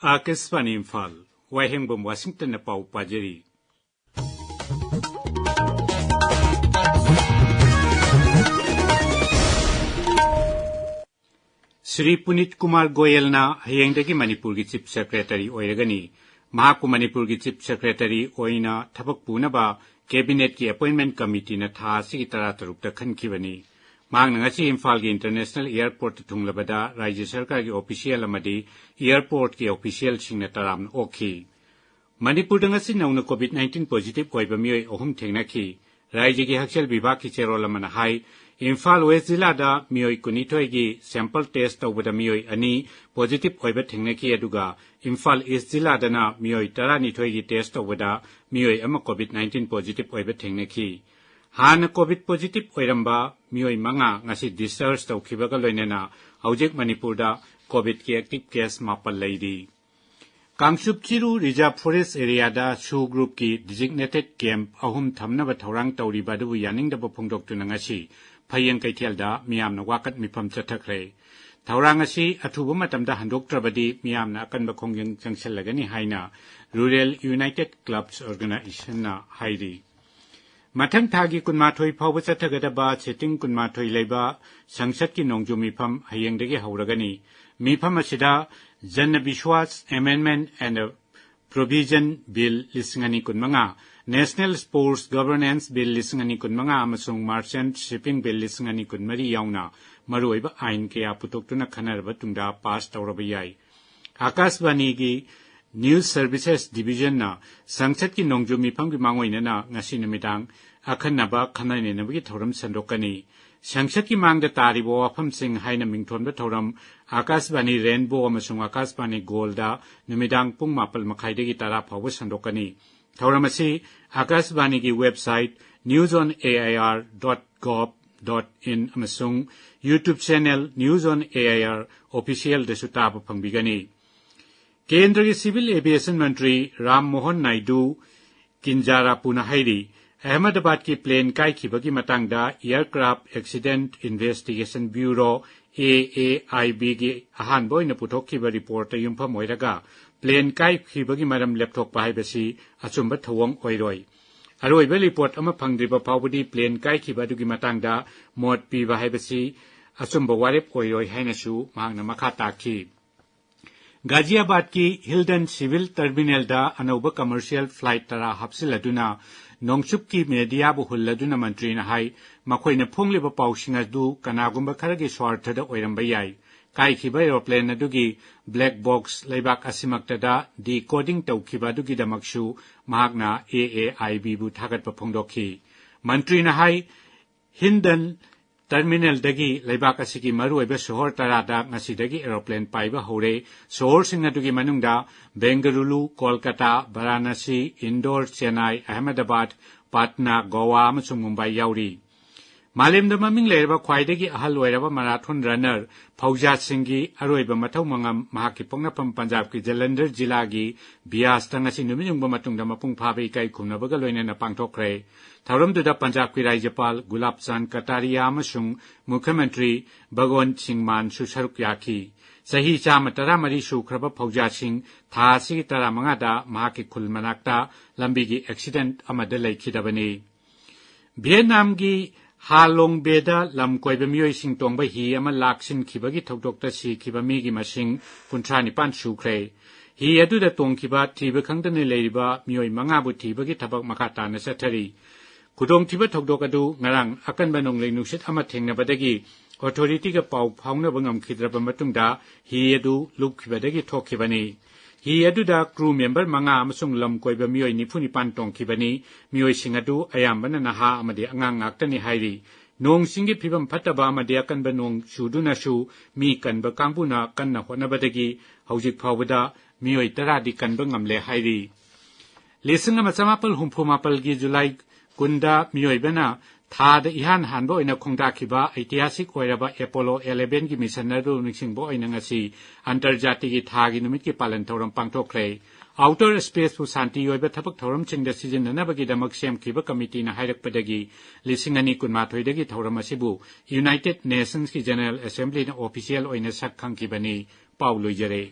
Akashvani Imphal वाहेंबम Washington पाउ पाजेरी श्री पुनीत कुमार गोयलना हयेंगदगी मणिपुर की chief secretary ओइरगनी महाकु Manipur की चीफ सेक्रेटरी ओइना थबक पुनबा कैबिनेट की अपॉइंटमेंट कमिटी न था सिगी तरा तरुक खनखिबनी मांग ngasi इम्फाल की इंटरनेशनल एयरपोर्ट थुंगलबदा राज्य सरकार की ऑफिशियल अमदी एयरपोर्ट की ऑफिशियल सिंह तराम ओखी मणिपुर ngasi नौना कोविड-19 पॉजिटिव ओइबा मियोय अहुम थेंगनाखी राज्य की हक्सेल विभाग की चेरोल अमना हाई इम्फाल वेस्ट जिला दा मियोय कुनिथोय की सैंपल टेस्ट तौबदा मियोय अनि पॉजिटिव ओइबा थेंगनाखी अदुगा इम्फाल ईस्ट जिला दना मियोय तरानिथोय की टेस्ट तौबदा मियोय अमा कोविड-19 पॉजिटिव ओइबा थेंगनाखी हान कोविड पॉजिटिव ओइरंबा मियोय मंगा ngasi डिस्चार्ज तौखिबगा लोइनेना हौजिक मणिपुरदा कोविड की एक्टिव केस मापल लैदी कांगसुप चिरु रिजर्व फॉरेस्ट एरिया दा शू ग्रुप की डिजिग्नेटेड कैंप अहुम थमनबा थौरांग तौरिबादु यानिंगदबा फोंदोक्तुना ngasi फयेंग कैथेलदा मियामना वाकत मिफम चथखरे थौरांग असि अथुबा मतमदा हंदोक्त्रबदी मियामना अकनबा खोंगिंग चंगसलगनी हाइना रूरल यूनाइटेड क्लब्स ऑर्गेनाइजेशनना हाइरी मथंग थागी कुनमाथोई फावबा चथगदबा सेटिंग कुनमाथोई लेबा संसद की नोंजु मिफम हयेंगदगी हौरगनी मिफम असिदा Jan Vishwas amendment and provision bill लिसिंगनी कुनमंगा नेशनल स्पोर्ट्स गवर्नेंस बिल लिसिंगनी कुनमंगा अमसुंग मार्चेंट शिपिंग बिल लिसिंगनी कुनमरी याउना मरुइबा आइन के पुतोक्तुना खनरबा तुंगदा पास तौरबा याई आकाशवाणी की न्यूज सर्विसेज डिवीजन ना संसद की नोंजु मिफम की मांगोइना ngasi numitang अखनबा खनाइनेनबगी थौरम संदोकनी संसद की मांगदा तारिबो वाफम सिंह हाइना मिंगथोनबा थौरम आकाशवाणी रेनबो अमसुंग आकाशवाणी गोल्डा numitang पुंग मापल मखाइदगी तारा फावबा संदोकनी थौरम असि आकाशवाणी की वेबसाइट newsonair.gov.in अमसुंग YouTube channel news on AIR official दसु ताबा फंगबिगनी केंद्र के सिविल एविएशन मंत्री राम मोहन नायडू किंजारा पुनाहाइरी अहमदाबाद की प्लेन काइखिबगी मतंगदा aircraft accident investigation bureau AAIB की अहानबा ओइना पुथोखिबा रिपोर्ट युमफम ओइरगा प्लेन काइखिबगी मरम लेपथोकपा हाइबसी अचुंबा थवंग ओइरोय अरोइबा रिपोर्ट अमा फंगद्रिबा फावबदी प्लेन काइखिबा दुगी मतंगदा मोट पीबा हाइबसी अचुंबा वारेप ओइरोय हाइनासु मांगना मखा ताखी गाजियाबाद की हिल्डन सिविल टर्मिनल दा अनौबा कमर्शियल फ्लाइट तरा हापसिलदुना नोंगचुप की मीडिया बु हुल्लदुना मंत्री ना हाई मखोइना फोंगलिबा पाउसिंग अदु कनागुंबा खरगे स्वार्थदा ओइरंबा याई काइखिबा एरोप्लेन अदुगी ब्लैक बॉक्स लेबाक असिमक्तदा डिकोडिंग तौखिबा अदुगी दमक्सु महागना AAIB बु थागतपा फोंदोखी मंत्री ना हाई हिंदन टर्मिनल दगी लेबाक असिगी मरुइबा शहर तरादा ngasiदगी एरोप्लेन पाइबा हौरे शहर सिंह अदुगी मनुंगदा बेंगलुरु कोलकाता वाराणसी इंदौर चेन्नई अहमदाबाद पटना गोवा अमसुंग मुंबई याउरी मालेमदा ममिंग लेरबा ख्वाइदगी अहल ओइरबा मैराथन रनर फौजा सिंगी अरोइबा मथौ मंगम महाकी पोंगनाफम पंजाब की जलंधर जिला की बियास तंगसी नुमिजुंगबा मतुंगदा मपुंग फाबे इकाई खुमनबगा लोइनेना पांगथोखरे थौरमदुदा पंजाब की राज्यपाल गुलाब चंद कटारिया अमसुंग मुख्यमंत्री भगवंत सिंह मान सुसरुक याखी सही चाम तरामरी सुख्रबा फौजा सिंह था सिगी तरामंगादा महाकी खुल मनाक्ता लंबी की एक्सीडेंट अमदा लैखिदबनी वियतनाम की हालोंगबेदा लम कोइबा मियोय सिंह तोंगबा ही अमा लाक्सिनखिबगी थौदोक्ता सिखिबा मिगी मसिंग 59 सुख्रे ही अदुदा तोंगखिबा थीबा खंगदने लेरिबा मियोय मंगाबु थीबगी थबक मखा ताना चथरी खुदोंथिबा थौदोक अदु ngarang अकनबा नोंगलै नुसित अमा थेंगनबदगी ऑथोरिटी का पाउ फाउनबा ngamkhidraba matungda ही अदु लुखिबदगी थोखिबनी ही अदुदा क्रू मेंबर मंगा अमसुंग लम कोइबा मियोय 95 तोंखिबनी मियोय सिंह अदु अयामबना नहा अमदि अंगांग ngaktani हाइरी नोंग सिंगी फिबम फतबा अमदि अकनबा नोंग सुदुनासु मी कनबा कांगबुना कन्ना होनबदगी हौजिक फावबदा मियोय तरादि कनबा ngamle हाइरी लिसिंग अमा चमापल हुमफुमापल की जुलाई कुंदा मियोयबना थाद इहान हानबो ओइना खोंदाखिबा ऐतिहासिक ओइरबा एपोलो 11 की मिशन अदु निसिंगबो ओइना ngasi अंतर्जातीय की थागी नुमित की पालन थौरम पांगथोखरे आउटर स्पेस फु शांति ओइबा थबक थौरम चिंगदा सिजननबगी दमक सेमखिबा कमिटी ना हाइरकपदगी लिसिंग अनि कुनमाथोइदगी थौरम असिबु यूनाइटेड नेशंस की जनरल असेंबली ना ऑफिशियल ओइना सक खंखिबनी पाउ लोइजरे।